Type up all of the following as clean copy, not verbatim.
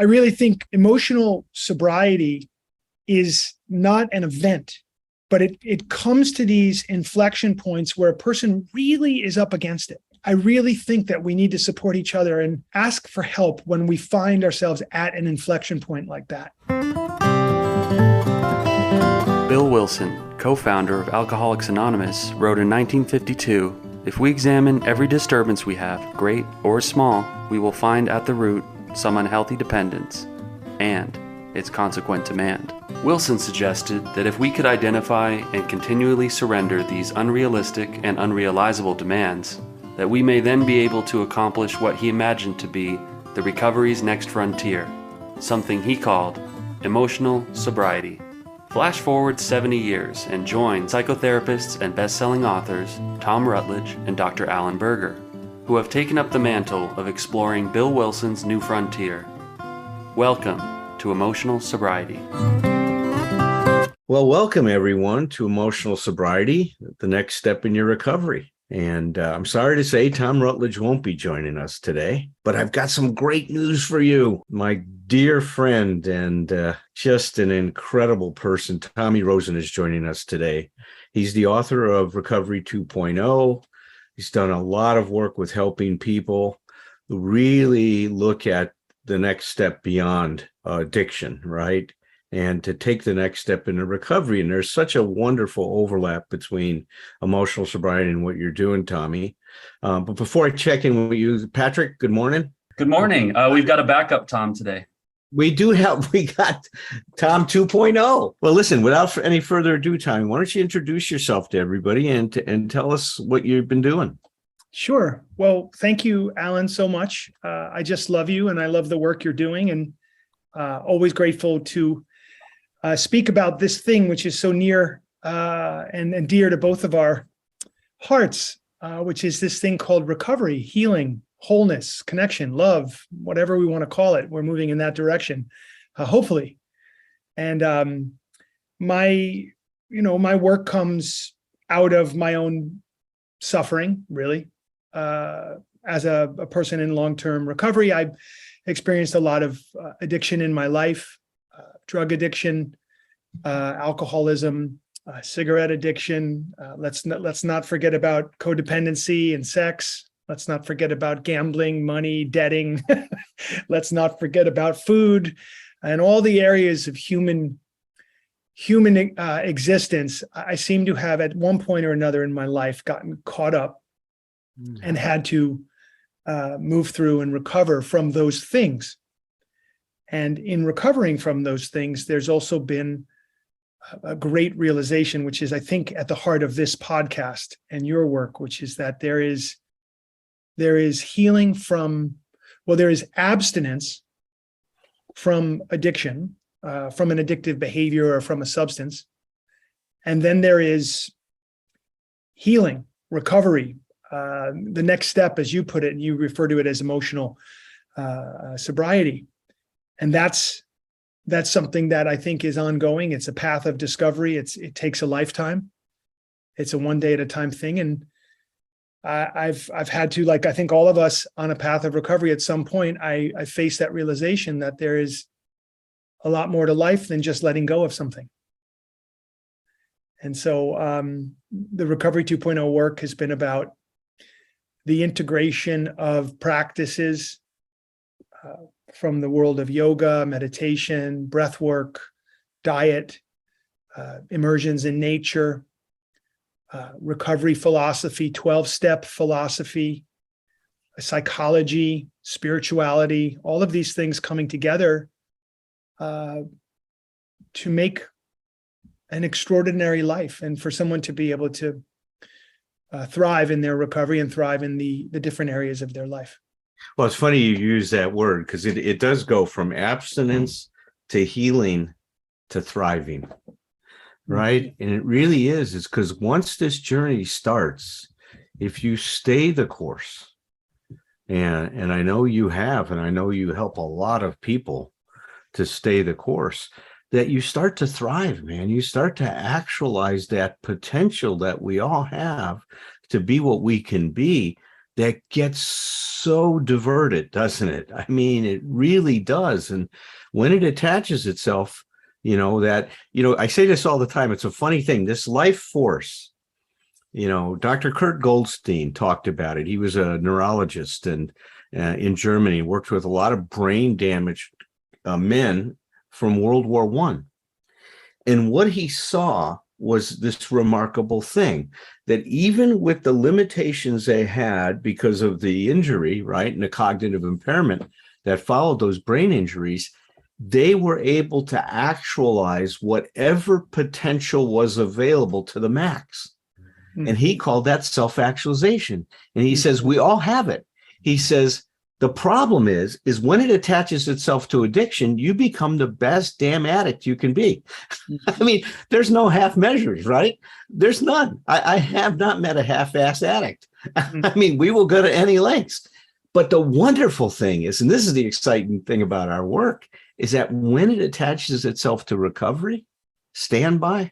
I really think emotional sobriety is not an event, but it comes to these inflection points where a person really is up against it. I really think that we need to support each other and ask for help when we find ourselves at an inflection point like that. Bill Wilson, co-founder of Alcoholics Anonymous, wrote in 1952, "If we examine every disturbance we have, great or small, we will find at the root some unhealthy dependence and its consequent demand." Wilson suggested that if we could identify and continually surrender these unrealistic and unrealizable demands, that we may then be able to accomplish what he imagined to be the recovery's next frontier, something he called emotional sobriety. Flash forward 70 years and join psychotherapists and best-selling authors Tom Rutledge and Dr. Alan Berger, who have taken up the mantle of exploring Bill Wilson's new frontier. Welcome to Emotional Sobriety. Well, welcome everyone to Emotional Sobriety, the next step in your recovery. And I'm sorry to say Tom Rutledge won't be joining us today, but I've got some great news for you. My dear friend and just an incredible person, Tommy Rosen, is joining us today. He's the author of Recovery 2.0. He's done a lot of work with helping people really look at the next step beyond addiction, right? And to take the next step into recovery. And there's such a wonderful overlap between emotional sobriety and what you're doing, Tommy. But before I check in with you, Patrick, good morning. Good morning. We've got a backup Tom today. We got Tom 2.0. Well, listen, without any further ado, Tommy, why don't you introduce yourself to everybody and tell us what you've been doing? Sure. Well, thank you, Alan, so much. I just love you and I love the work you're doing, and always grateful to speak about this thing, which is so near and dear to both of our hearts, which is this thing called recovery, healing, wholeness, connection, love, whatever we want to call it. We're moving in that direction, hopefully. And my work comes out of my own suffering, really. As a person in long-term recovery, I experienced a lot of addiction in my life. Drug addiction, alcoholism, cigarette addiction. Let's not forget about codependency and sex. Let's not forget about gambling, money, debting. Let's not forget about food and all the areas of human existence. I seem to have at one point or another in my life gotten caught up and had to move through and recover from those things. And in recovering from those things, there's also been a great realization, which is, I think, at the heart of this podcast and your work, which is that there is healing from, there is abstinence from addiction, from an addictive behavior or from a substance. And then there is healing, recovery, the next step, as you put it, and you refer to it as emotional sobriety. And that's something that I think is ongoing. It's a path of discovery. It takes a lifetime. It's a one day at a time thing. And I've had to, like I think all of us on a path of recovery, at some point, I face that realization that there is a lot more to life than just letting go of something. And so the Recovery 2.0 work has been about the integration of practices from the world of yoga, meditation, breath work, diet, immersions in nature, recovery philosophy, 12-step philosophy, psychology, spirituality, all of these things coming together to make an extraordinary life, and for someone to be able to thrive in their recovery and thrive in the different areas of their life. Well, it's funny you use that word, because it does go from abstinence to healing to thriving, right? And it really is. It's because once this journey starts, if you stay the course, and I know you have, and I know you help a lot of people to stay the course, that you start to thrive, man. You start to actualize that potential that we all have to be what we can be, that gets so diverted, doesn't it? I mean, it really does. And when it attaches itself, I say this all the time. It's a funny thing. This life force, Dr. Kurt Goldstein talked about it. He was a neurologist and in Germany, worked with a lot of brain damaged men from World War I. And what he saw was this remarkable thing, that even with the limitations they had because of the injury, right, and the cognitive impairment that followed those brain injuries, they were able to actualize whatever potential was available to the max. Mm-hmm. And he called that self-actualization. And he says, we all have it. He says, the problem is when it attaches itself to addiction, you become the best damn addict you can be. I mean, there's no half measures, right? There's none. I have not met a half-ass addict. I mean, we will go to any lengths. But the wonderful thing is, and this is the exciting thing about our work, is that when it attaches itself to recovery, standby,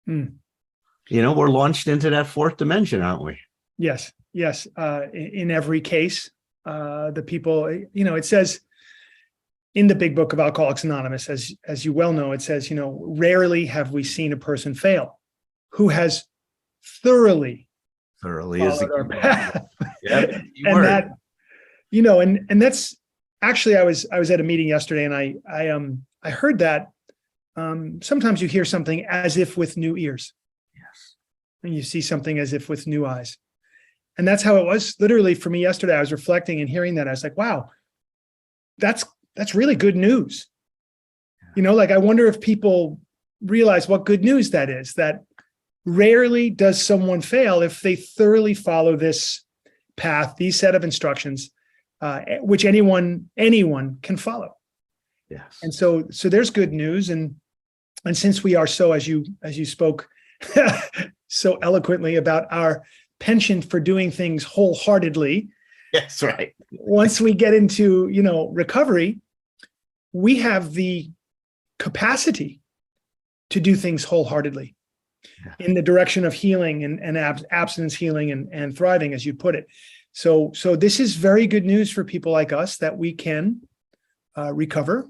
we're launched into that fourth dimension, aren't we? Yes. In every case. The people, it says in the big book of Alcoholics Anonymous, as you well know, it says, rarely have we seen a person fail who has thoroughly followed our path. Yeah, and that, and that's actually, I was at a meeting yesterday, and I heard that sometimes you hear something as if with new ears. Yes. And you see something as if with new eyes. And that's how it was literally for me yesterday. I was reflecting and hearing that. I was like, wow, that's really good news. I wonder if people realize what good news that is, that rarely does someone fail if they thoroughly follow this path, these set of instructions, which anyone can follow. Yes. And so there's good news. And since we are so, as you spoke so eloquently about our penchant for doing things wholeheartedly. That's right. Once we get into, recovery, we have the capacity to do things wholeheartedly in the direction of healing and abstinence healing and thriving, as you put it. So this is very good news for people like us, that we can recover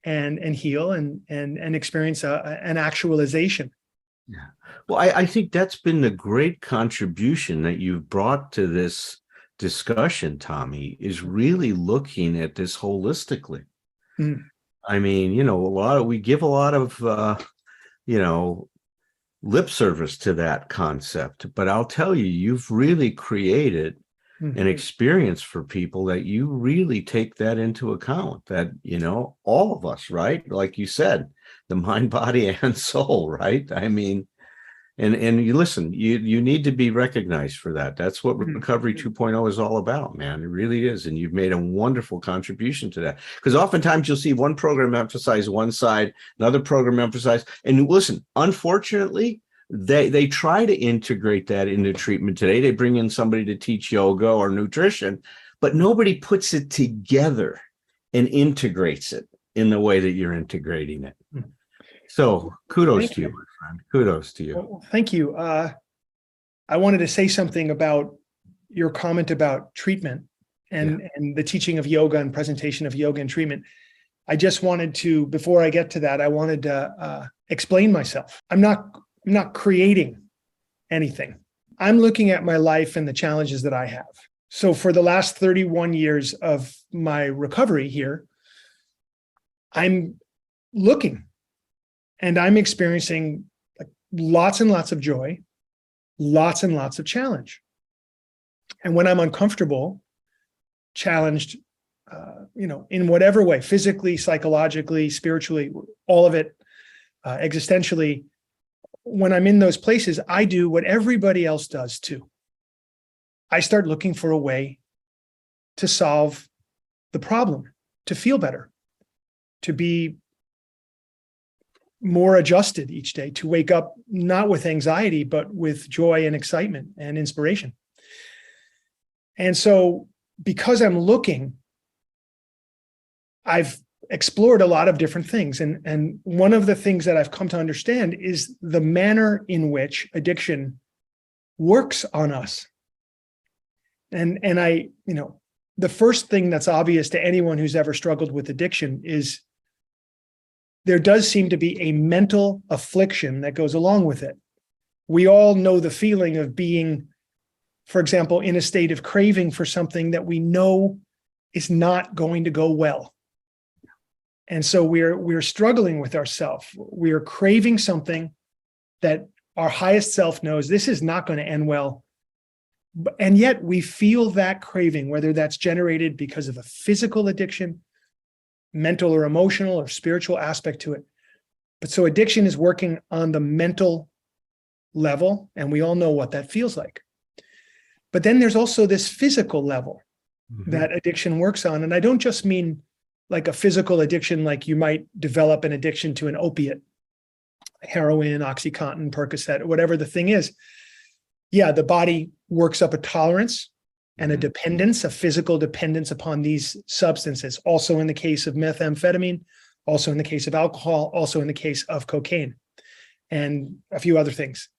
and heal and experience an actualization. Yeah. Well, I think that's been the great contribution that you've brought to this discussion, Tommy, is really looking at this holistically. Mm. I mean, we give a lot of, lip service to that concept, but I'll tell you, you've really created an experience for people that you really take that into account, that, all of us, right? Like you said, the mind, body, and soul, right? I mean, and you listen, you need to be recognized for that. That's what Recovery 2.0 is all about, man. It really is. And you've made a wonderful contribution to that. Because oftentimes you'll see one program emphasize one side, another program emphasize. And listen, unfortunately, they try to integrate that into treatment today. They bring in somebody to teach yoga or nutrition, but nobody puts it together and integrates it in the way that you're integrating it. So kudos to you, my friend. Kudos to you. Well, thank you. I wanted to say something about your comment about treatment and the teaching of yoga and presentation of yoga and treatment. I just wanted to, before I get to that, I wanted to explain myself. I'm not creating anything. I'm looking at my life and the challenges that I have. So for the last 31 years of my recovery here, I'm looking. And I'm experiencing lots and lots of joy, lots and lots of challenge. And when I'm uncomfortable, challenged, in whatever way, physically, psychologically, spiritually, all of it, existentially, when I'm in those places, I do what everybody else does too. I start looking for a way to solve the problem, to feel better, to be more adjusted each day, to wake up not with anxiety, but with joy and excitement and inspiration. And so because I'm looking, I've explored a lot of different things. And one of the things that I've come to understand is the manner in which addiction works on us. And I, the first thing that's obvious to anyone who's ever struggled with addiction is there does seem to be a mental affliction that goes along with it. We all know the feeling of being, for example, in a state of craving for something that we know is not going to go well. And so we're struggling with ourselves. We're craving something that our highest self knows this is not going to end well. And yet we feel that craving, whether that's generated because of a physical addiction, mental or emotional or spiritual aspect to it. But so addiction is working on the mental level, and we all know what that feels like. But then there's also this physical level that addiction works on. And I don't just mean like a physical addiction, like you might develop an addiction to an opiate, heroin, OxyContin, Percocet, whatever the thing is. Yeah, the body works up a tolerance and a dependence, a physical dependence upon these substances. Also in the case of methamphetamine, also in the case of alcohol, also in the case of cocaine, and a few other things.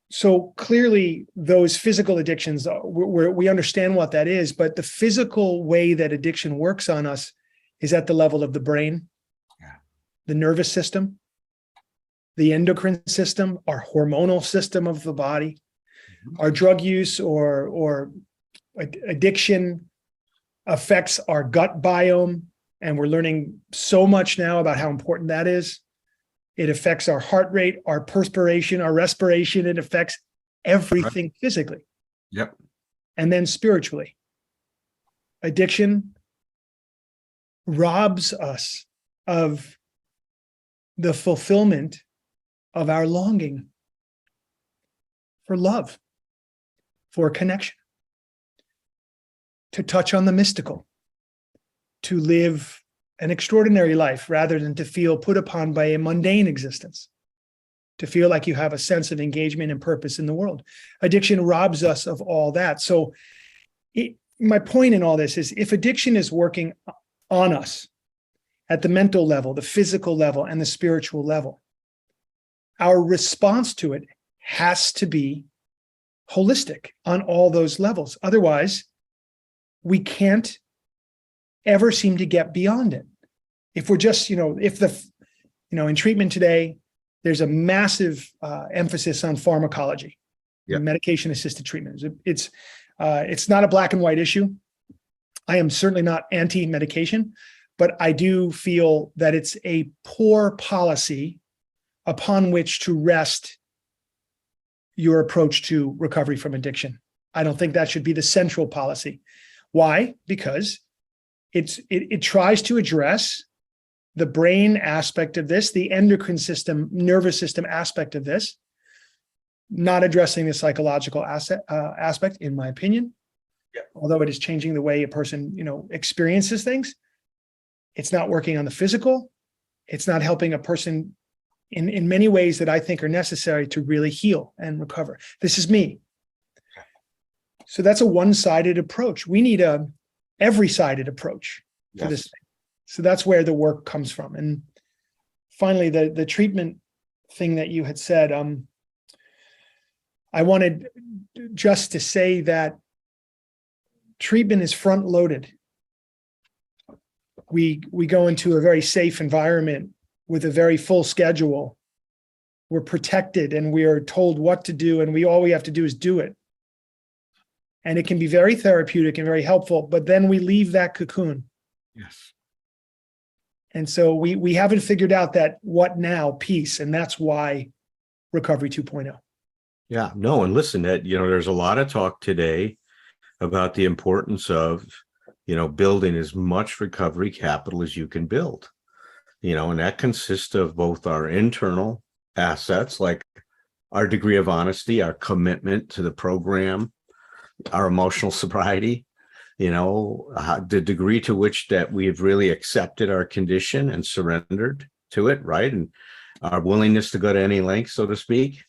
So clearly those physical addictions, we understand what that is, but the physical way that addiction works on us is at the level of the brain, the nervous system, the endocrine system, our hormonal system of the body. Our drug use or addiction affects our gut biome, and we're learning so much now about how important that is. It affects our heart rate, our perspiration, our respiration. It affects everything physically. Yep. And then spiritually. Addiction robs us of the fulfillment of our longing for love, for connection, to touch on the mystical, to live an extraordinary life rather than to feel put upon by a mundane existence, to feel like you have a sense of engagement and purpose in the world. Addiction robs us of all that. So my point in all this is, if addiction is working on us at the mental level, the physical level, and the spiritual level, our response to it has to be holistic on all those levels. Otherwise, we can't ever seem to get beyond it. If we're just, in treatment today, there's a massive emphasis on pharmacology, medication-assisted treatment. It's not a black and white issue. I am certainly not anti-medication, but I do feel that it's a poor policy upon which to rest your approach to recovery from addiction. I don't think that should be the central policy. Why? Because it tries to address the brain aspect of this, the endocrine system, nervous system aspect of this, not addressing the psychological aspect, in my opinion. Yeah. Although it is changing the way a person, experiences things, it's not working on the physical. It's not helping a person in many ways that I think are necessary to really heal and recover. This is me. So that's a one-sided approach. We need a every-sided approach to this thing. So that's where the work comes from. And finally, the treatment thing that you had said, I wanted just to say that treatment is front-loaded. We go into a very safe environment with a very full schedule. We're protected and we are told what to do, and all we have to do is do it. And it can be very therapeutic and very helpful, but then we leave that cocoon. Yes. And so we haven't figured out that what now piece, and that's why Recovery 2.0. Yeah, no, and listen, there's a lot of talk today about the importance of, building as much recovery capital as you can build, and that consists of both our internal assets, like our degree of honesty, our commitment to the program, our emotional sobriety, the degree to which that we've really accepted our condition and surrendered to it, right? And our willingness to go to any length, so to speak.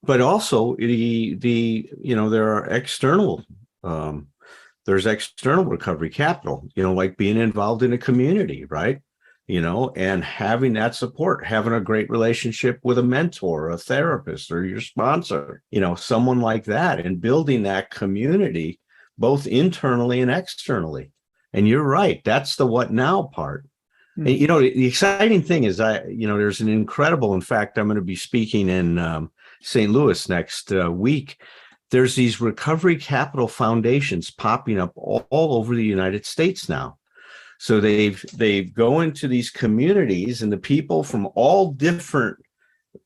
But also there are external, there's external recovery capital, like being involved in a community, right? and having that support, having a great relationship with a mentor, a therapist, or your sponsor, someone like that, and building that community, both internally and externally. And you're right. That's the what now part. And, the exciting thing is there's an incredible, in fact, I'm going to be speaking in St. Louis next week. There's these recovery capital foundations popping up all over the United States now. So they go into these communities, and the people from all different,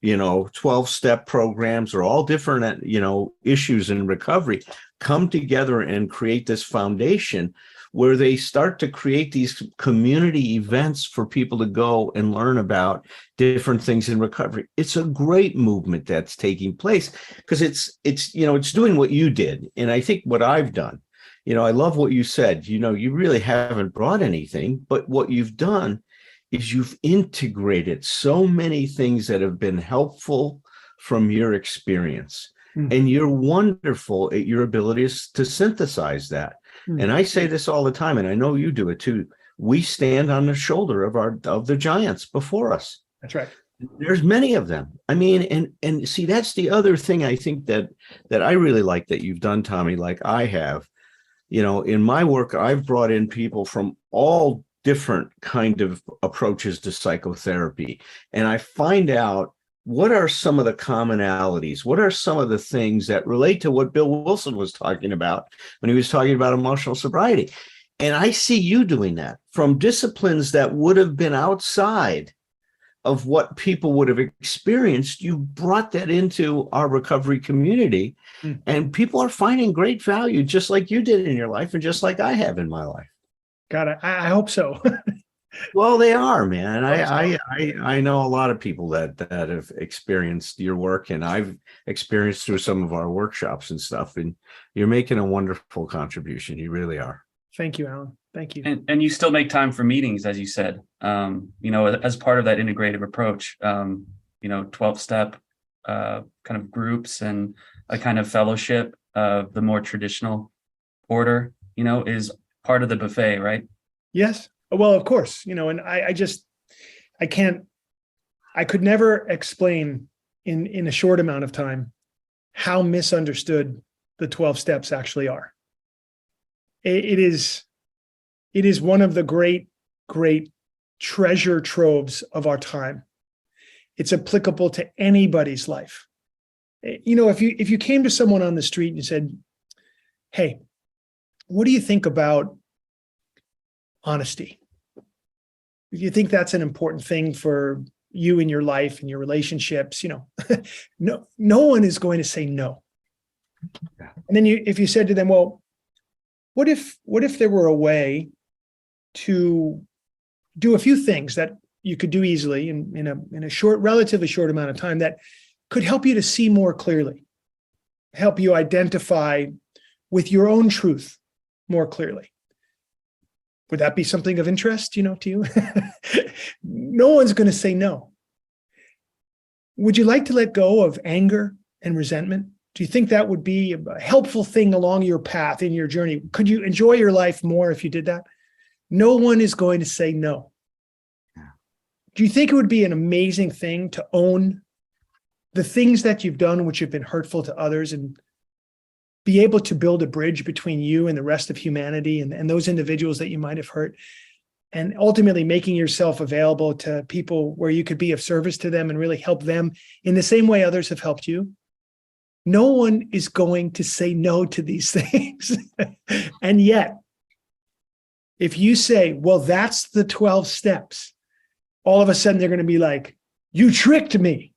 12-step programs or all different, issues in recovery come together and create this foundation where they start to create these community events for people to go and learn about different things in recovery. It's a great movement that's taking place because it's doing what you did. And I think what I've done, I love what you said. You really haven't brought anything, but what you've done is you've integrated so many things that have been helpful from your experience. And you're wonderful at your abilities to synthesize that. And I say this all the time, and I know you do it too. We stand on the shoulder of the giants before us. That's right. There's many of them. I mean, and see, that's the other thing I think that I really like that you've done, Tommy, like I have. In my work, I've brought in people from all different kind of approaches to psychotherapy. And I find out what are some of the commonalities? What are some of the things that relate to what Bill Wilson was talking about when he was talking about emotional sobriety? And I see you doing that from disciplines that would have been outside of what people would have experienced. You brought that into our recovery community, and people are finding great value, just like you did in your life and just like I have in my life. God, I hope so. Well, they are, man. I know a lot of people that have experienced your work, and I've experienced through some of our workshops and stuff, and you're making a wonderful contribution. You really are. Thank you, Allen. Thank you. And you still make time for meetings, as you said, as part of that integrative approach, 12-step kind of groups and a kind of fellowship of the more traditional order, is part of the buffet, right? Yes. Well, of course, and I could never explain in a short amount of time how misunderstood the 12 steps actually are. It is one of the great treasure troves of our time. It's applicable to anybody's life. If you came to someone on the street and you said, "Hey, what do you think about honesty? If you think that's an important thing for you in your life and your relationships, no one is going to say no." And then if you said to them, "Well, what if there were a way to do a few things that you could do easily in a relatively short amount of time that could help you to see more clearly, help you identify with your own truth more clearly? Would that be something of interest, to you?" No one's going to say no. Would you like to let go of anger and resentment? Do you think that would be a helpful thing along your path in your journey? Could you enjoy your life more if you did that? No one is going to say no. Do you think it would be an amazing thing to own the things that you've done which have been hurtful to others and be able to build a bridge between you and the rest of humanity and those individuals that you might have hurt, and ultimately making yourself available to people where you could be of service to them and really help them in the same way others have helped you? No one is going to say no to these things. And yet, if you say, "Well, that's the 12 steps," all of a sudden they're going to be like, "You tricked me."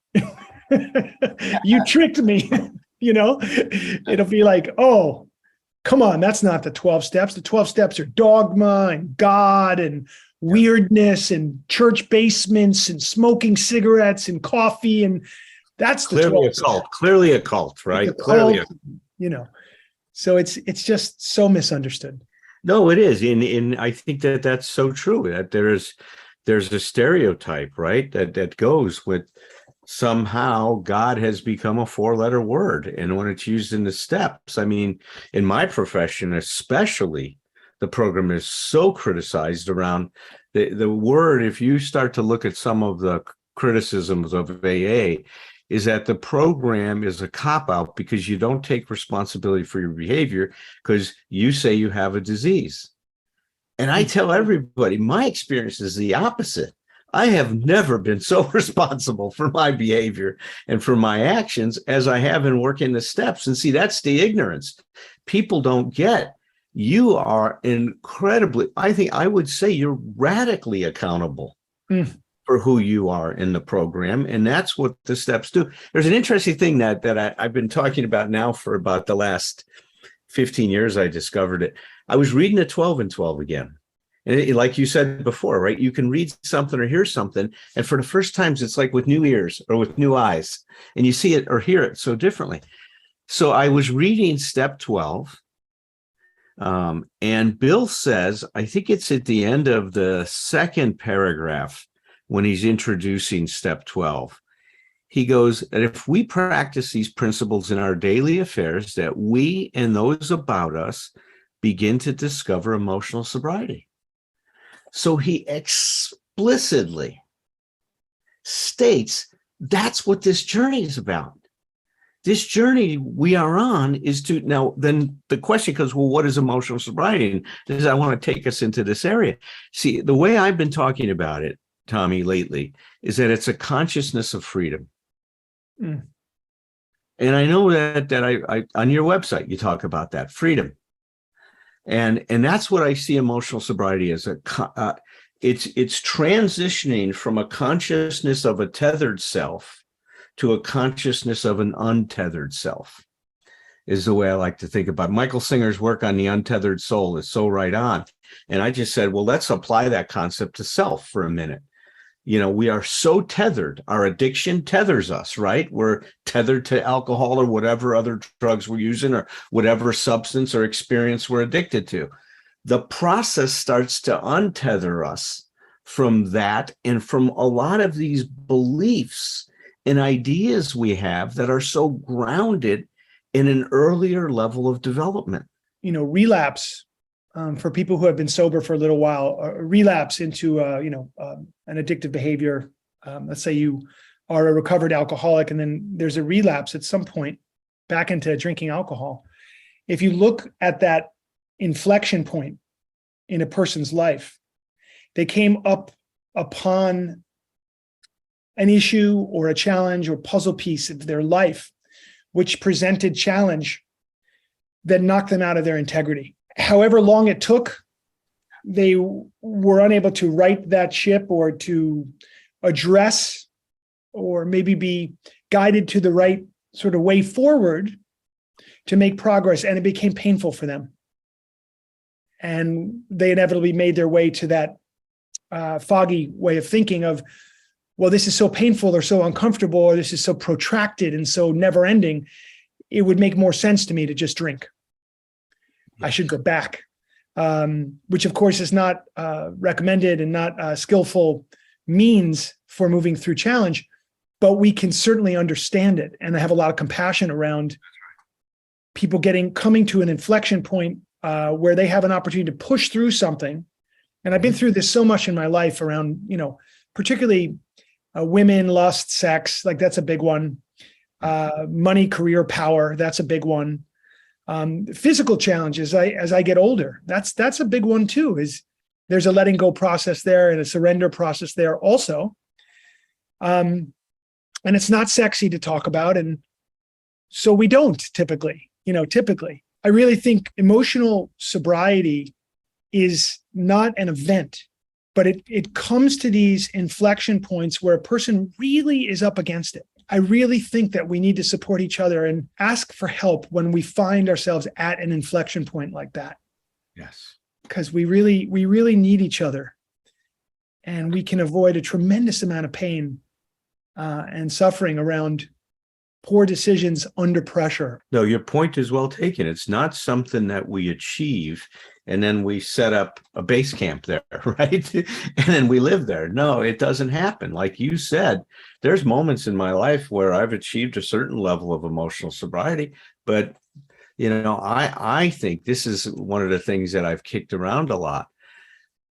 You tricked me. It'll be like, "Oh, come on, that's not the 12 steps. The 12 steps are dogma and God and weirdness and church basements and smoking cigarettes and coffee. And that's the Clearly 12 a cult. Clearly a cult, right? It's a Clearly cult, So it's just so misunderstood. No, it is. And I think that's so true, that there's a stereotype, right? That goes with somehow God has become a 4-letter word. And when it's used in the steps, I mean, in my profession, especially, the program is so criticized around the word. If you start to look at some of the criticisms of AA, is that the program is a cop-out because you don't take responsibility for your behavior because you say you have a disease. And I tell everybody, my experience is the opposite. I have never been so responsible for my behavior and for my actions as I have in working the steps. And see, that's the ignorance. People don't get. You are incredibly, I would say you're radically accountable for who you are in the program. And that's what the steps do. There's an interesting thing that I've been talking about now for about the last 15 years. I discovered it. I was reading the 12 and 12 again. And like you said before, right? You can read something or hear something. And for the first times, it's like with new ears or with new eyes. And you see it or hear it so differently. So I was reading step 12. And Bill says, I think it's at the end of the second paragraph when he's introducing step 12. He goes, that if we practice these principles in our daily affairs, that we and those about us begin to discover emotional sobriety. So he explicitly states that's what this journey is about. This journey we are on is to, now then the question goes, well, what is emotional sobriety? And this, I want to take us into this area. See, the way I've been talking about it, Tommy, lately, is that it's a consciousness of freedom. And I know that I on your website, you talk about that freedom. And that's what I see emotional sobriety as. It's transitioning from a consciousness of a tethered self to a consciousness of an untethered self, is the way I like to think about it. Michael Singer's work on the untethered soul is so right on. And I just said, well, let's apply that concept to self for a minute. You know, we are so tethered. Our addiction tethers us, right? We're tethered to alcohol or whatever other drugs we're using or whatever substance or experience we're addicted to. The process starts to untether us from that and from a lot of these beliefs and ideas we have that are so grounded in an earlier level of development. You know, relapse. For people who have been sober for a little while, relapse into an addictive behavior. Let's say you are a recovered alcoholic, and then there's a relapse at some point back into drinking alcohol. If you look at that inflection point in a person's life, they came up upon an issue or a challenge or puzzle piece of their life, which presented challenge that knocked them out of their integrity. However long it took, they were unable to right that ship or to address or maybe be guided to the right sort of way forward to make progress. And it became painful for them. And they inevitably made their way to that foggy way of thinking of, well, this is so painful or so uncomfortable, or this is so protracted and so never ending. It would make more sense to me to just drink. I should go back, which of course is not recommended and not a skillful means for moving through challenge, but we can certainly understand it. And I have a lot of compassion around people coming to an inflection point where they have an opportunity to push through something. And I've been through this so much in my life around, particularly women, lust, sex, like that's a big one. Money, career, power, that's a big one. Physical challenges as I get older, that's a big one too, is there's a letting go process there and a surrender process there also. And it's not sexy to talk about. And so we don't typically. I really think emotional sobriety is not an event, but it comes to these inflection points where a person really is up against it. I really think that we need to support each other and ask for help when we find ourselves at an inflection point like that. Yes. Because we really need each other, and we can avoid a tremendous amount of pain and suffering around poor decisions under pressure. No, your point is well taken. It's not something that we achieve and then we set up a base camp there, right? And then we live there. No, it doesn't happen. Like you said, there's moments in my life where I've achieved a certain level of emotional sobriety, but I think this is one of the things that I've kicked around a lot.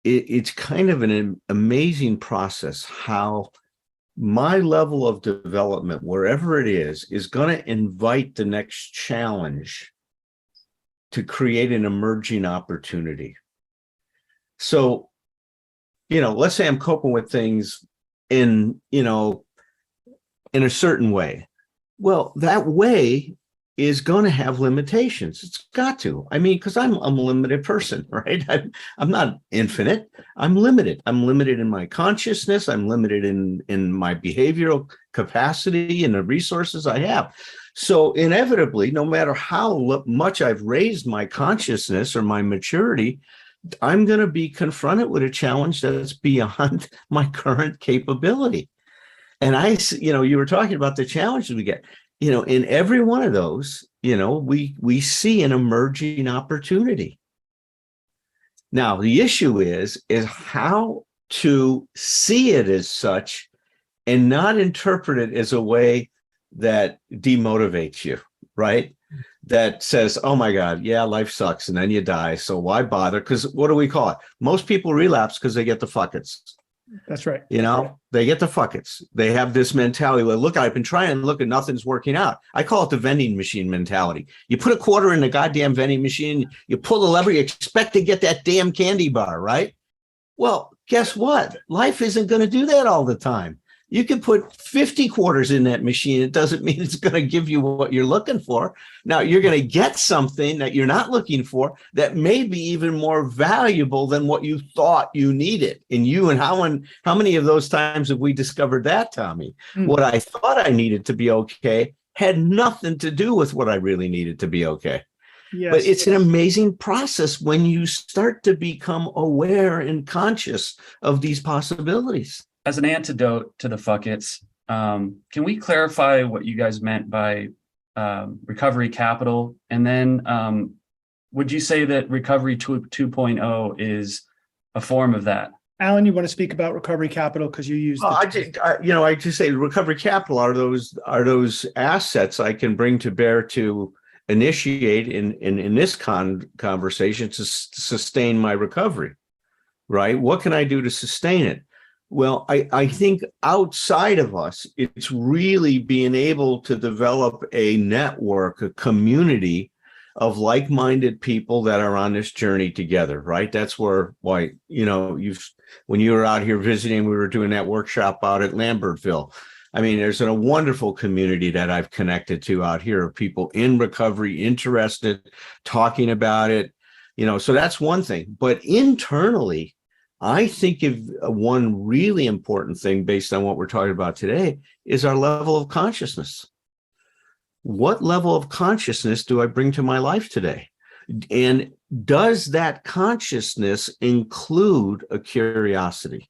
It's kind of an amazing process how my level of development, wherever it is going to invite the next challenge to create an emerging opportunity. So, let's say I'm coping with things in a certain way. Well, that way is going to have limitations. It's got to. I mean, because I'm a limited person, right? I'm not infinite. I'm limited. I'm limited in my consciousness. I'm limited in my behavioral capacity and the resources I have. So inevitably, no matter how much I've raised my consciousness or my maturity, I'm going to be confronted with a challenge that's beyond my current capability. And you were talking about the challenges we get. In every one of those, we see an emerging opportunity. Now, the issue is how to see it as such and not interpret it as a way that demotivates you, right? That says, oh my God, yeah, life sucks. And then you die. So why bother? Because what do we call it? Most people relapse because they get the fuckets. That's right. They get the fuckets. They have this mentality. Well, look, I've been trying, look, and nothing's working out. I call it the vending machine mentality. You put a quarter in the goddamn vending machine, you pull the lever, you expect to get that damn candy bar, right? Well, guess what? Life isn't going to do that all the time. You can put 50 quarters in that machine. It doesn't mean it's going to give you what you're looking for. Now, you're going to get something that you're not looking for that may be even more valuable than what you thought you needed. And how many of those times have we discovered that, Tommy? What I thought I needed to be okay had nothing to do with what I really needed to be okay. Yes. But it's an amazing process when you start to become aware and conscious of these possibilities. As an antidote to the fuckets, can we clarify what you guys meant by recovery capital? And then would you say that recovery 2.0 is a form of that? Allen, you want to speak about recovery capital because you used I just say recovery capital are those assets I can bring to bear to initiate in this conversation to sustain my recovery, right? What can I do to sustain it? Well, I think outside of us, it's really being able to develop a network, a community of like-minded people that are on this journey together, right? That's when you were out here visiting, we were doing that workshop out at Lambertville. I mean, there's a wonderful community that I've connected to out here of people in recovery, interested, talking about it, so that's one thing. But internally, I think of one really important thing based on what we're talking about today is our level of consciousness. What level of consciousness do I bring to my life today? And does that consciousness include a curiosity?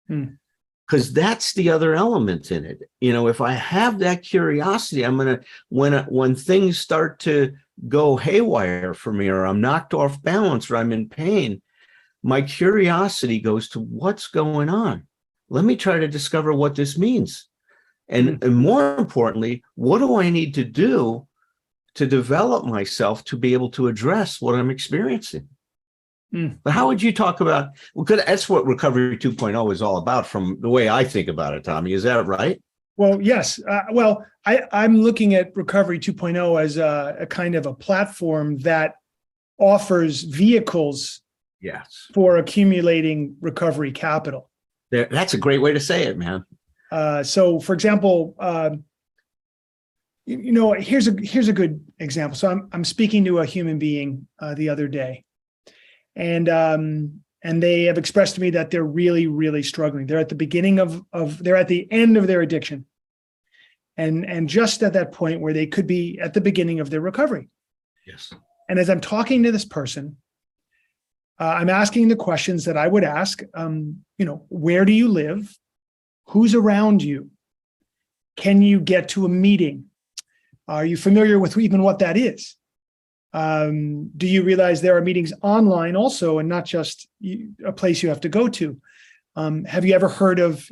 Because that's the other element in it. If I have that curiosity, I'm going to, when things start to go haywire for me, or I'm knocked off balance, or I'm in pain, my curiosity goes to what's going on. Let me try to discover what this means. And more importantly, what do I need to do to develop myself to be able to address what I'm experiencing? But how would you talk about, that's what Recovery 2.0 is all about from the way I think about it, Tommy. Is that right? Well, yes. I'm looking at Recovery 2.0 as a kind of a platform that offers vehicles for accumulating recovery capital. That's a great way to say it, man. So, for example, here's a good example. So I'm speaking to a human being the other day, and they have expressed to me that they're really, really struggling. They're at the beginning they're at the end of their addiction, and just at that point where they could be at the beginning of their recovery. Yes. And as I'm talking to this person, I'm asking the questions that I would ask. Where do you live? Who's around you? Can you get to a meeting? Are you familiar with even what that is? Do you realize there are meetings online also, and not just a place you have to go to? Have you ever heard of,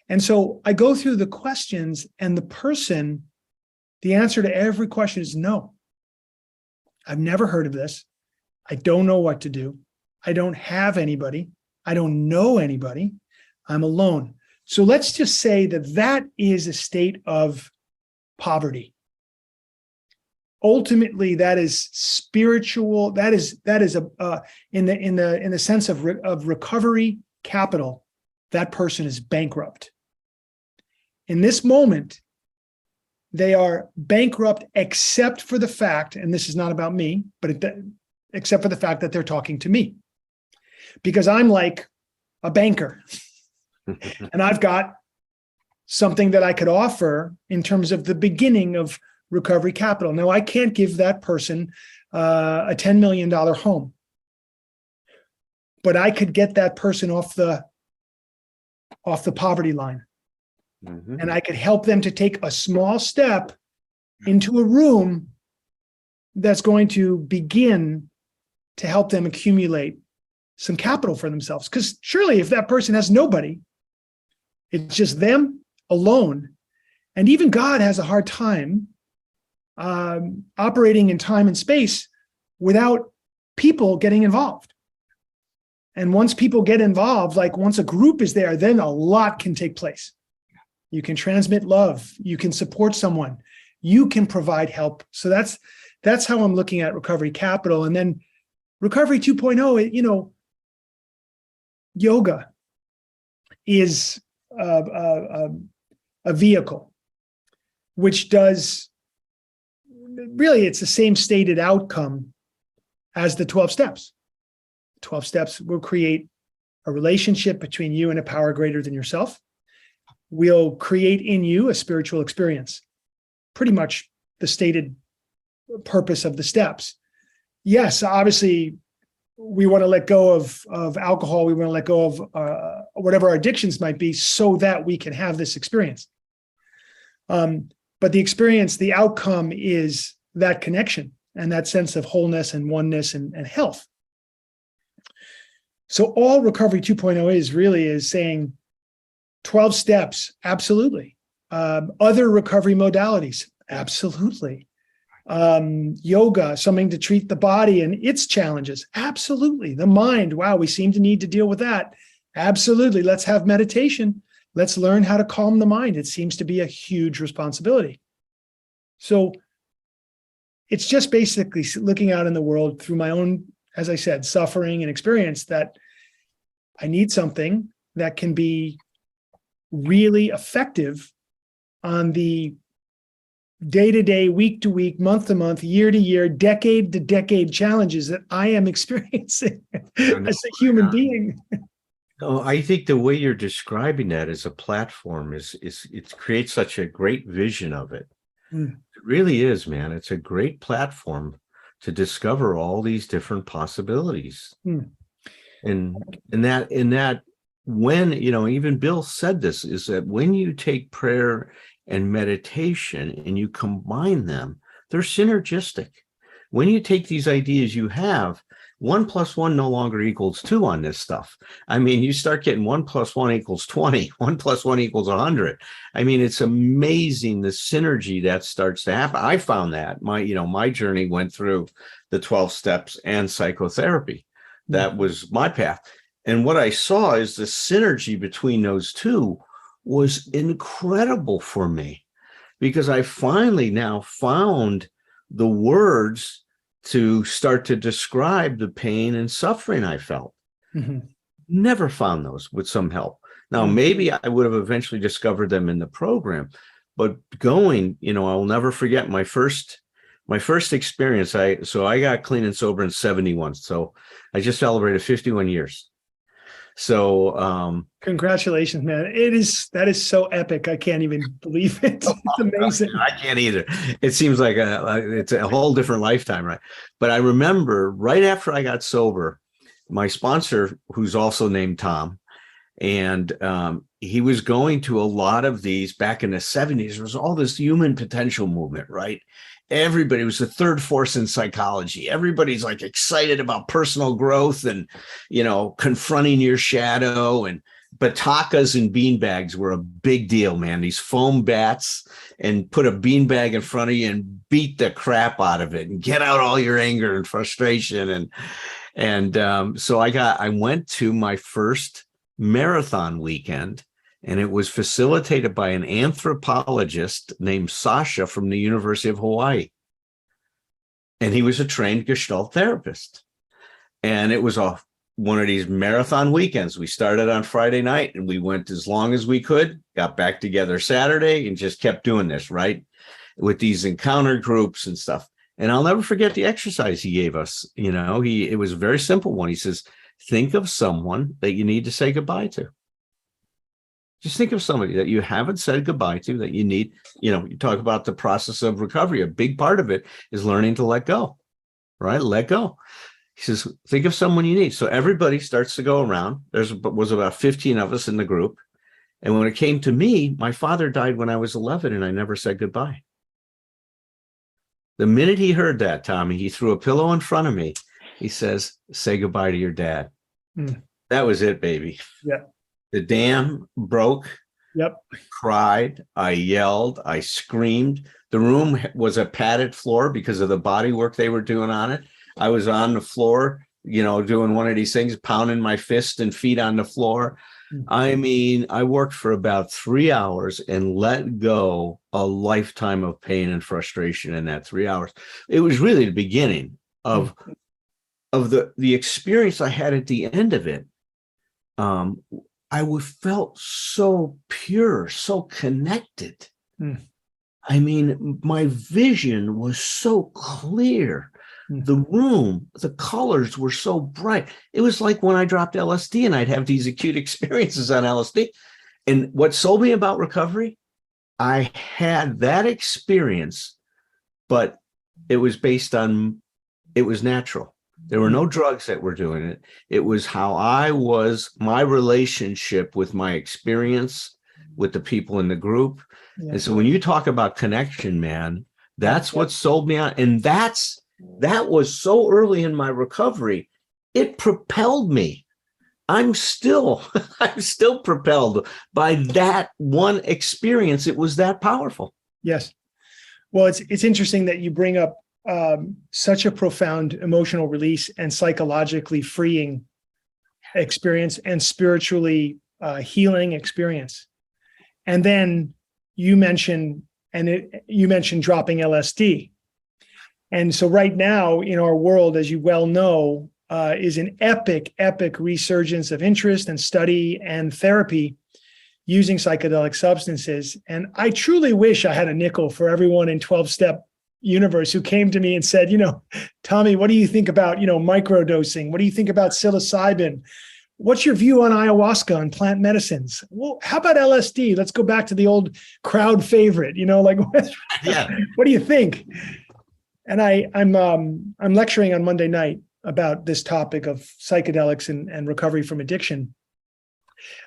And so I go through the questions, and the answer to every question is no. I've never heard of this. I don't know what to do. I don't have anybody. I don't know anybody. I'm alone. So let's just say that that is a state of poverty. Ultimately, that is spiritual. That is a in the sense of recovery capital. That person is bankrupt. In this moment, they are bankrupt except for the fact, and this is not about me, but except for the fact that they're talking to me, because I'm like a banker, and I've got something that I could offer in terms of the beginning of recovery capital. Now, I can't give that person a $10 million home, but I could get that person off the poverty line. Mhm. And I could help them to take a small step into a room that's going to begin to help them accumulate some capital for themselves. Because surely if that person has nobody, it's just them alone. And even God has a hard time operating in time and space without people getting involved. And once people get involved, like once a group is there, then a lot can take place. You can transmit love. You can support someone. You can provide help. So that's how I'm looking at recovery capital. And then recovery 2.0, yoga is a vehicle, which does really, it's the same stated outcome as the 12 steps. 12 steps will create a relationship between you and a power greater than yourself. Will create in you a spiritual experience. Pretty much the stated purpose of the steps. Yes, obviously, we want to let go of alcohol. We want to let go of whatever our addictions might be so that we can have this experience. But the experience, the outcome is that connection and that sense of wholeness and oneness and health. So all Recovery 2.0 is saying 12 steps, absolutely. Other recovery modalities, absolutely. Yoga, something to treat the body and its challenges, absolutely. The mind, wow, we seem to need to deal with that. Absolutely. Let's have meditation. Let's learn how to calm the mind. It seems to be a huge responsibility. So it's just basically looking out in the world through my own, as I said, suffering and experience, that I need something that can be really effective on the day-to-day, week-to-week, month-to-month, year-to-year, decade-to-decade challenges that I am experiencing as a human being. Oh, I think the way you're describing that as a platform is it creates such a great vision of it. Mm. It really is, man. It's a great platform to discover all these different possibilities. Mm. And that when, even Bill said this, is that when you take prayer and meditation and you combine them, they're synergistic. When you take these ideas you have, 1 + 1 no longer equals 2 on this stuff. I mean, you start getting 1 + 1 = 20, 1 + 1 = 100. I mean, it's amazing the synergy that starts to happen. I found that my journey went through the 12 steps and psychotherapy. That was my path. And what I saw is the synergy between those two was incredible for me, because I finally now found the words to start to describe the pain and suffering I felt. Mm-hmm. Never found those with some help. Now, maybe I would have eventually discovered them in the program, but I'll never forget my first experience. I got clean and sober in 1971. So I just celebrated 51 years. So congratulations, man. That is so epic. I can't even believe it. It's amazing. I can't either. It seems like it's a whole different lifetime, right? But I remember right after I got sober, my sponsor, who's also named Tom, and he was going to a lot of these back in the 70s. There was all this human potential movement, right? Everybody was the third force in psychology. Everybody's like excited about personal growth and, confronting your shadow and batakas and bean bags were a big deal, man. These foam bats, and put a bean bag in front of you and beat the crap out of it and get out all your anger and frustration. So I went to my first marathon weekend, and it was facilitated by an anthropologist named Sasha from the University of Hawaii. And he was a trained Gestalt therapist. And it was one of these marathon weekends. We started on Friday night and we went as long as we could, got back together Saturday, and just kept doing this, right? With these encounter groups and stuff. And I'll never forget the exercise he gave us. It was a very simple one. He says, think of someone that you need to say goodbye to. Just think of somebody that you haven't said goodbye to, that you need. You talk about the process of recovery. A big part of it is learning to let go, right? Let go. He says, think of someone you need. So everybody starts to go around. Was about 15 of us in the group. And when it came to me, my father died when I was 11 and I never said goodbye. The minute he heard that, Tommy, he threw a pillow in front of me. He says, say goodbye to your dad. That was it, baby. Yeah. The dam broke. Yep. I cried. I yelled. I screamed. The room was a padded floor because of the body work they were doing on it. I was on the floor, doing one of these things, pounding my fist and feet on the floor. I mean, I worked for about 3 hours and let go a lifetime of pain and frustration in that 3 hours. It was really the beginning of the experience I had at the end of it. I felt so pure, so connected. I mean, my vision was so clear. The room, the colors were so bright. It was like when I dropped LSD and I'd have these acute experiences on LSD. And what sold me about recovery, I had that experience, but it was it was natural. There were no drugs that were doing it. It was how my relationship with my experience, with the people in the group. Yeah. And so when you talk about connection, man, that's what sold me on. And that was so early in my recovery. It propelled me. I'm still propelled by that one experience. It was that powerful. Yes. Well, it's interesting that you bring up such a profound emotional release and psychologically freeing experience and spiritually healing experience. And then you mentioned dropping LSD. And so right now in our world, as you well know, is an epic resurgence of interest and study and therapy using psychedelic substances. And I truly wish I had a nickel for everyone in 12-step universe who came to me and said, Tommy, what do you think about, microdosing? What do you think about psilocybin? What's your view on ayahuasca and plant medicines? Well, how about LSD? Let's go back to the old crowd favorite, what do you think? And I'm lecturing on Monday night about this topic of psychedelics and recovery from addiction.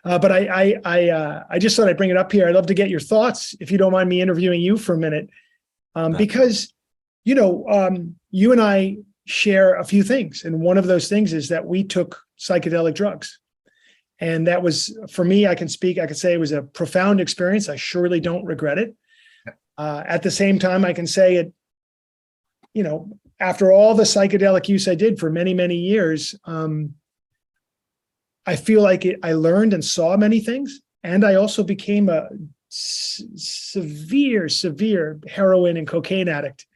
But I just thought I'd bring it up here. I'd love to get your thoughts, if you don't mind me interviewing you for a minute, because you and I share a few things, and one of those things is that we took psychedelic drugs, and that was, for me, I could say it was a profound experience. I surely don't regret it. At the same time, I can say it. After all the psychedelic use I did for many, many years, I feel like I learned and saw many things. And I also became a severe heroin and cocaine addict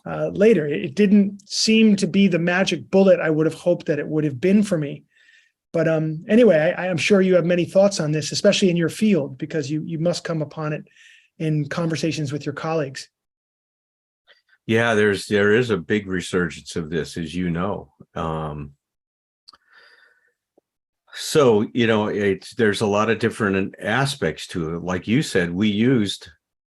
later. It didn't seem to be the magic bullet I would have hoped that it would have been for me. But anyway, I'm sure you have many thoughts on this, especially in your field, because you must come upon it in conversations with your colleagues. Yeah, there is a big resurgence of this, as you know. So, there's a lot of different aspects to it. Like you said, we used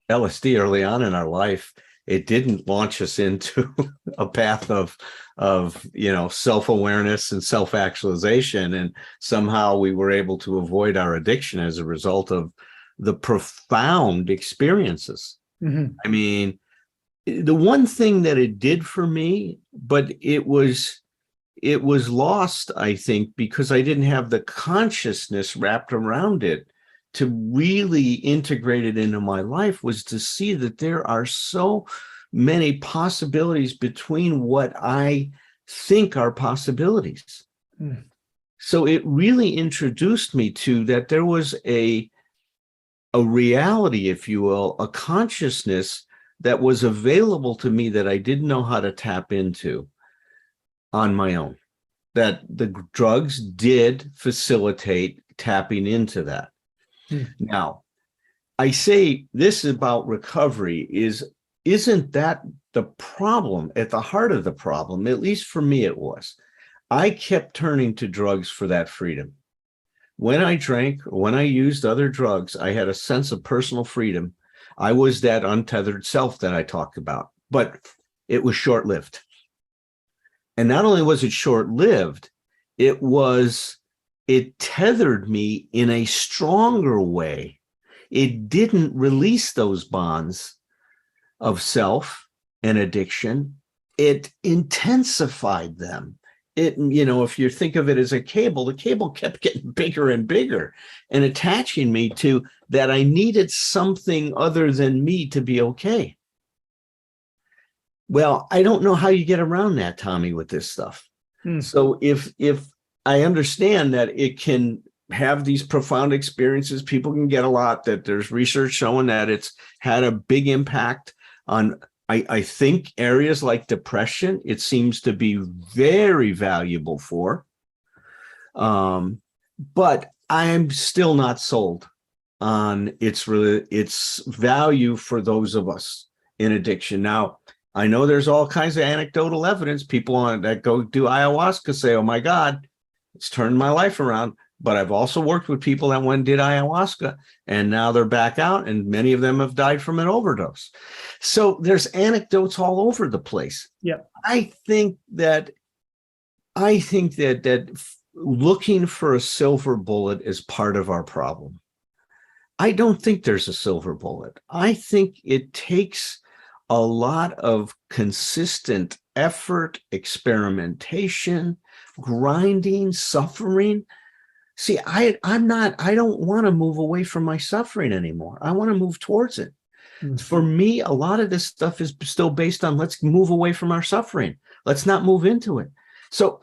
LSD early on in our life. It didn't launch us into a path of self-awareness and self-actualization. And somehow we were able to avoid our addiction as a result of the profound experiences. Mm-hmm. I mean, the one thing that it did for me, but it was it was lost, I think, because I didn't have the consciousness wrapped around it to really integrate it into my life, was to see that there are so many possibilities between what I think are possibilities. Mm. So it really introduced me to that there was a reality, if you will, a consciousness that was available to me that I didn't know how to tap into on my own, that the drugs did facilitate tapping into that. Now, I say this about recovery isn't that the problem? At the heart of the problem, at least for me it was, I kept turning to drugs for that freedom. When I drank, or when I used other drugs, I had a sense of personal freedom. I was that untethered self that I talked about, but it was short-lived. And not only was it short-lived, it tethered me in a stronger way. It didn't release those bonds of self and addiction. It intensified them. If you think of it as a cable, the cable kept getting bigger and bigger and attaching me to that I needed something other than me to be okay. Well, I don't know how you get around that, Tommy, with this stuff. So if I understand that it can have these profound experiences, people can get a lot, that there's research showing that it's had a big impact on, I think, areas like depression, it seems to be very valuable for. But I'm still not sold on its value for those of us in addiction. Now, I know there's all kinds of anecdotal evidence. People that go do ayahuasca say, oh my God, it's turned my life around. But I've also worked with people that went and did ayahuasca, and now they're back out, and many of them have died from an overdose. So there's anecdotes all over the place. Yeah. I think that looking for a silver bullet is part of our problem. I don't think there's a silver bullet. I think it takes a lot of consistent effort, experimentation, grinding, suffering. See, I don't want to move away from my suffering anymore. I want to move towards it. For me, a lot of this stuff is still based on let's move away from our suffering. Let's not move into it. So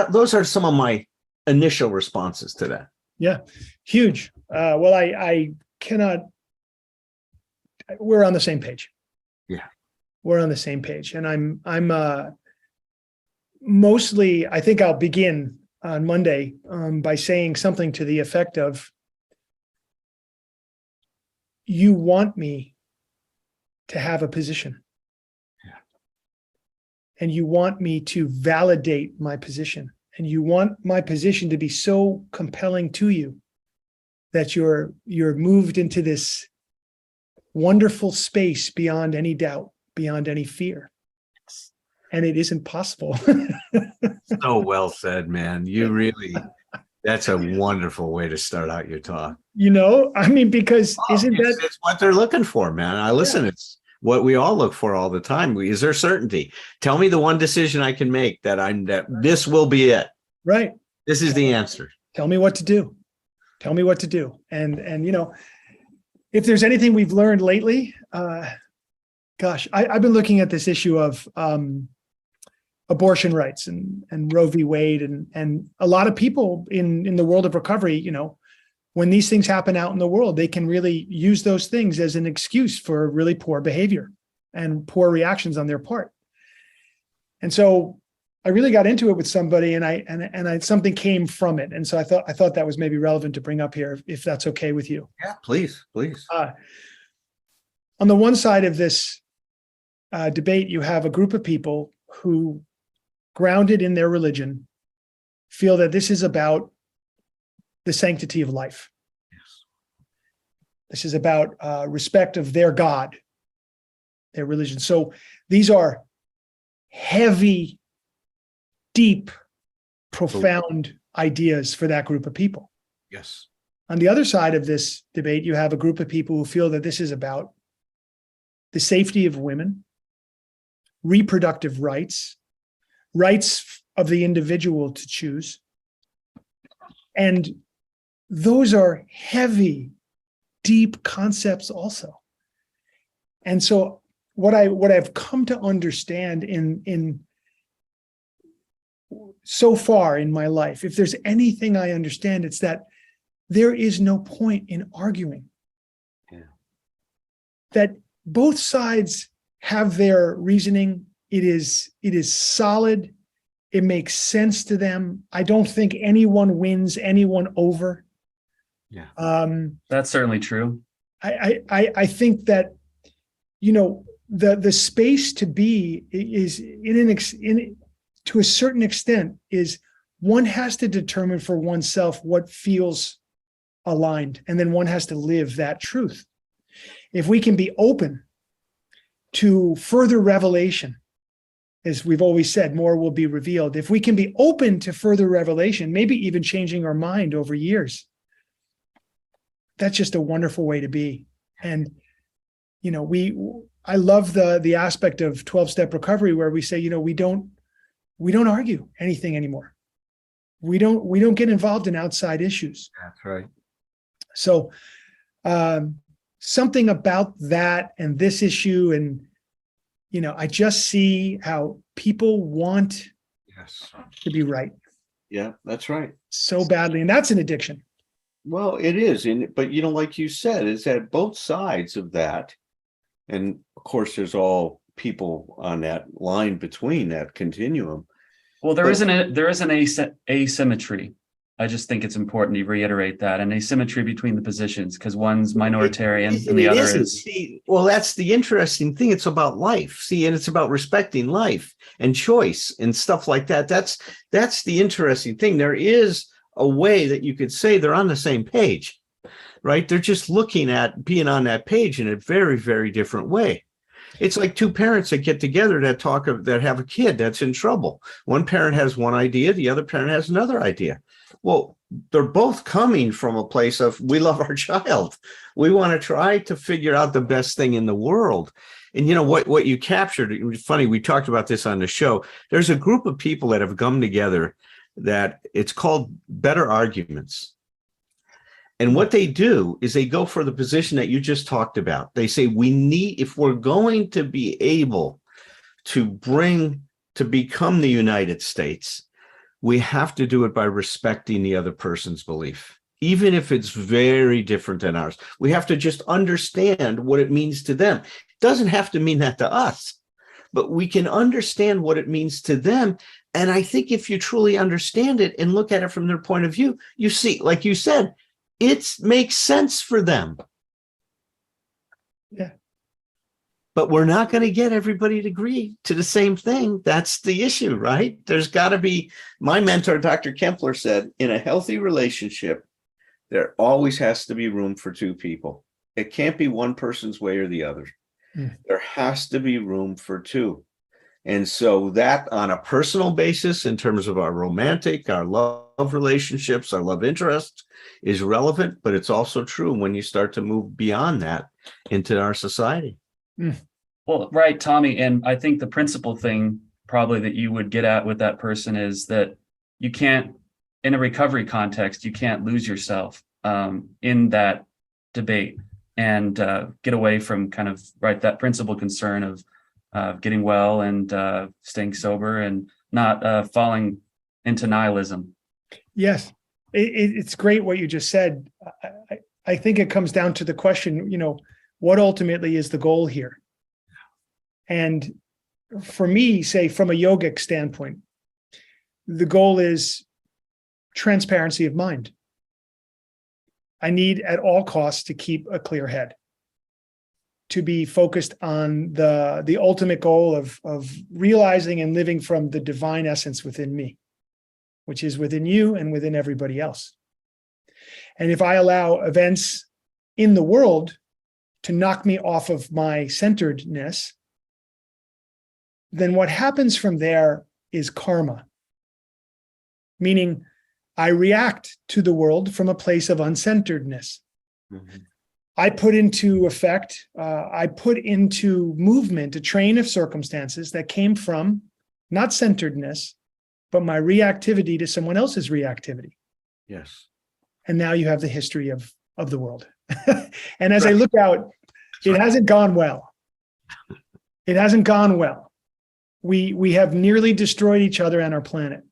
those are some of my initial responses to that. Yeah, huge. Well, I cannot. We're on the same page. Yeah, we're on the same page, and I'm mostly. I think I'll begin on Monday by saying something to the effect of, you want me to have a position. Yeah. And you want me to validate my position. And you want my position to be so compelling to you that you're moved into this wonderful space beyond any doubt, beyond any fear. And it isn't possible. So well said, man. That's a wonderful way to start out your talk. Because it's what they're looking for, man. It's what we all look for all the time. Is there certainty? Tell me the one decision I can make that this will be it. Right. This is the answer. Tell me what to do. And if there's anything we've learned lately, I've been looking at this issue of abortion rights and Roe v. Wade, and a lot of people in the world of recovery, when these things happen out in the world, they can really use those things as an excuse for really poor behavior and poor reactions on their part. And so I really got into it with somebody, and something came from it. And so I thought that was maybe relevant to bring up here, if that's okay with you. Yeah, please. On the one side of this debate, you have a group of people who, grounded in their religion, feel that this is about the sanctity of life. Yes. This is about respect of their God, their religion. So these are heavy, deep, profound ideas for that group of people. Yes. On the other side of this debate, you have a group of people who feel that this is about the safety of women, reproductive rights, rights of the individual to choose. And those are heavy, deep concepts also. And so what I've come to understand in so far in my life, if there's anything I understand, it's that there is no point in arguing. Yeah. That both sides have their reasoning. It is solid. It makes sense to them. I don't think anyone wins anyone over. Yeah. That's certainly true. I think that, the space to be is to a certain extent is one has to determine for oneself what feels aligned, and then one has to live that truth. If we can be open to further revelation, as we've always said, more will be revealed. If we can be open to further revelation, maybe even changing our mind over years, that's just a wonderful way to be. And, I love the aspect of 12-step recovery where we say, we don't argue anything anymore. We don't get involved in outside issues. That's right. So something about that and this issue, and I just see how people want to be right. Yeah, that's right. So badly. And that's an addiction. Well, it is. But like you said, it's at both sides of that. And of course, there's all people on that line between that continuum. Well, there isn't asymmetry. I just think it's important to reiterate that, an asymmetry between the positions, because one's minoritarian and the other is. See, well, that's the interesting thing. It's about life. See, and it's about respecting life and choice and stuff like that. That's the interesting thing. There is a way that you could say they're on the same page, right? They're just looking at being on that page in a very, very different way. It's like two parents that get together that have a kid that's in trouble. One parent has one idea, the other parent has another idea. Well, they're both coming from a place of, we love our child. We want to try to figure out the best thing in the world. And what you captured, it was funny, we talked about this on the show. There's a group of people that have come together that it's called Better Arguments. And what they do is they go for the position that you just talked about. They say, if we're going to be able to become the United States, we have to do it by respecting the other person's belief, even if it's very different than ours. We have to just understand what it means to them. It doesn't have to mean that to us, but we can understand what it means to them. And I think if you truly understand it and look at it from their point of view, you see, like you said, it makes sense for them. Yeah. But we're not going to get everybody to agree to the same thing. That's the issue, right? There's got to be, my mentor, Dr. Kempler, said, in a healthy relationship, there always has to be room for two people. It can't be one person's way or the other. There has to be room for two. And so that on a personal basis, in terms of our romantic, our love relationships, our love interests, is relevant, but it's also true when you start to move beyond that into our society. Well, right, Tommy. And I think the principal thing probably that you would get at with that person is that you can't, in a recovery context, you can't lose yourself in that debate and get away from kind of, right, that principal concern of getting well and staying sober and not falling into nihilism. Yes, it's great what you just said. I think it comes down to the question, what ultimately is the goal here? And for me, say from a yogic standpoint, the goal is transparency of mind. I need at all costs to keep a clear head, to be focused on the ultimate goal of realizing and living from the divine essence within me, which is within you and within everybody else. And if I allow events in the world to knock me off of my centeredness, then what happens from there is karma, meaning I react to the world from a place of uncenteredness. Mm-hmm. I put into effect, I put into movement a train of circumstances that came from not centeredness, but my reactivity to someone else's reactivity. Yes. And now you have the history of the world. And as I look out, it hasn't gone well. It hasn't gone well. We have nearly destroyed each other and our planet.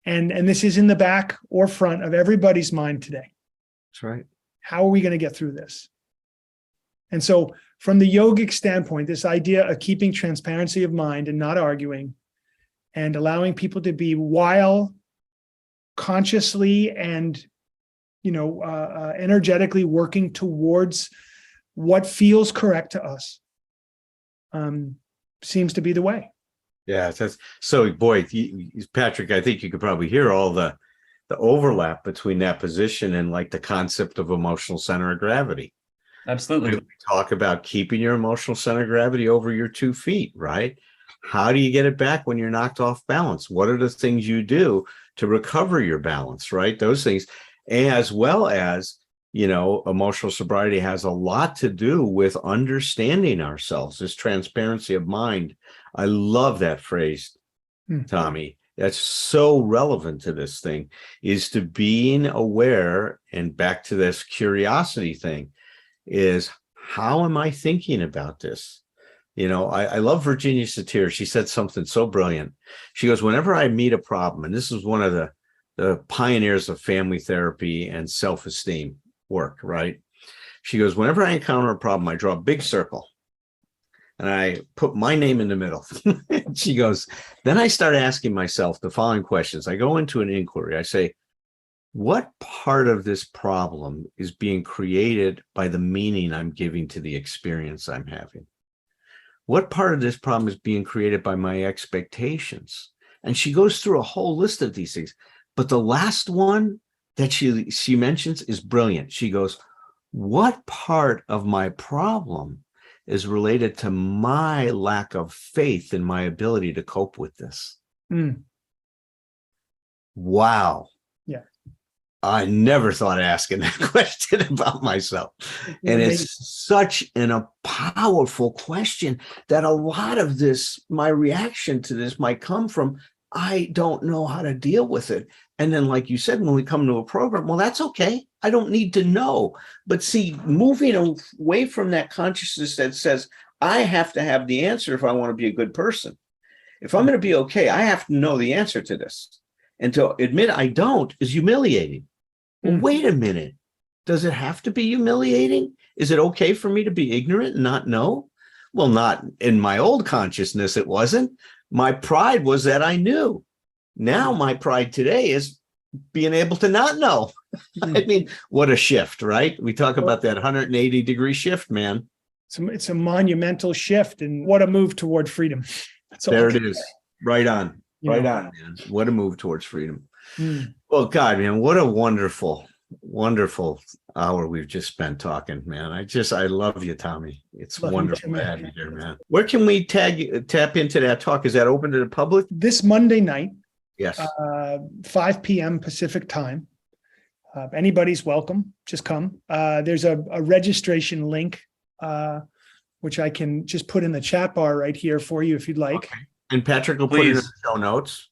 And this is in the back or front of everybody's mind today. That's right. How are we going to get through this? And so from the yogic standpoint, this idea of keeping transparency of mind and not arguing and allowing people to be while consciously and energetically working towards what feels correct to us seems to be the way. Yeah, that's so. Boy, Patrick, I think you could probably hear all the overlap between that position and like the concept of emotional center of gravity. Absolutely. We talk about keeping your emotional center of gravity over your 2 feet, right? How do you get it back when you're knocked off balance? What are the things you do to recover your balance, right? Those things, as well as, emotional sobriety has a lot to do with understanding ourselves, this transparency of mind. I love that phrase, Tommy. That's so relevant to this thing, is to being aware, and back to this curiosity thing, is how am I thinking about this? I love Virginia Satir. She said something so brilliant. She goes, whenever I meet a problem, and this is one of the pioneers of family therapy and self-esteem work, right? She goes, whenever I encounter a problem, I draw a big circle and I put my name in the middle. She goes, then I start asking myself the following questions. I go into an inquiry. I say, what part of this problem is being created by the meaning I'm giving to the experience I'm having? What part of this problem is being created by my expectations? And she goes through a whole list of these things. But the last one that she mentions is brilliant. She goes, what part of my problem is related to my lack of faith in my ability to cope with this? Wow. Yeah. I never thought of asking that question about myself. And it's such a powerful question that a lot of this, my reaction to this might come from, I don't know how to deal with it. And then, like you said, when we come to a program, well, that's okay. I don't need to know. But see, moving away from that consciousness that says, I have to have the answer if I want to be a good person. If I'm going to be okay, I have to know the answer to this. And to admit I don't is humiliating. Well, wait a minute. Does it have to be humiliating? Is it okay for me to be ignorant and not know? Well, not in my old consciousness, it wasn't. My pride was that I knew. Now my pride today is being able to not know. I mean, what a shift, right? We talk about that 180-degree shift, man. It's a monumental shift, and what a move toward freedom. There it is. Right on. Right on, man. What a move towards freedom. Well, God, man, what a wonderful, wonderful hour we've just spent talking, man. I love you, Tommy. It's wonderful to have you here, man. Where can we tap into that talk? Is that open to the public? This Monday night. Yes. 5 p.m. Pacific time. Anybody's welcome. Just come. There's a registration link, which I can just put in the chat bar right here for you if you'd like. Okay. And Patrick will put it in the show notes.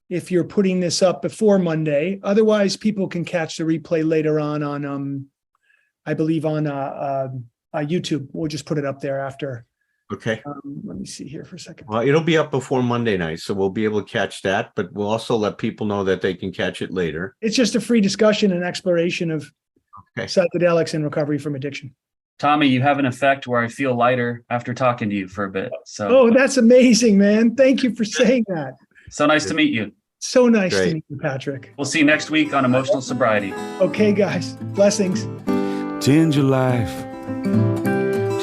If you're putting this up before Monday, otherwise people can catch the replay later on I believe on YouTube. We'll just put it up there after. Okay. Let me see here for a second. Well, it'll be up before Monday night, so we'll be able to catch that, but we'll also let people know that they can catch it later. It's just a free discussion and exploration of psychedelics and recovery from addiction. Tommy, you have an effect where I feel lighter after talking to you for a bit. So. Oh, that's amazing, man. Thank you for saying that. So nice to meet you. So nice to meet you, Patrick. We'll see you next week on Emotional Sobriety. Okay, guys. Blessings. Change your life.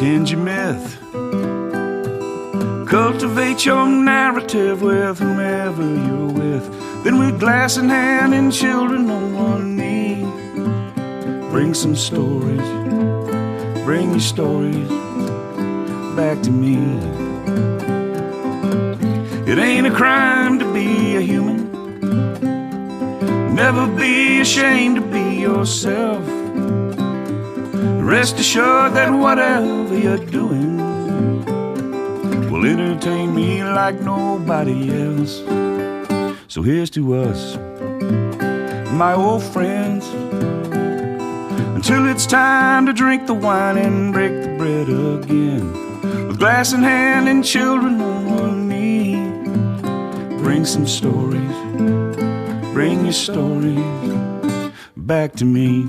Change your myth. Cultivate your narrative with whomever you're with. Then with glass in hand and children on one knee. Bring some stories. Bring your stories back to me. It ain't a crime to be a human. Never be ashamed to be yourself. Rest assured that whatever you're doing will entertain me like nobody else. So here's to us, my old friends, until it's time to drink the wine and break the bread again. With glass in hand and children on one knee, bring some stories, bring your stories back to me.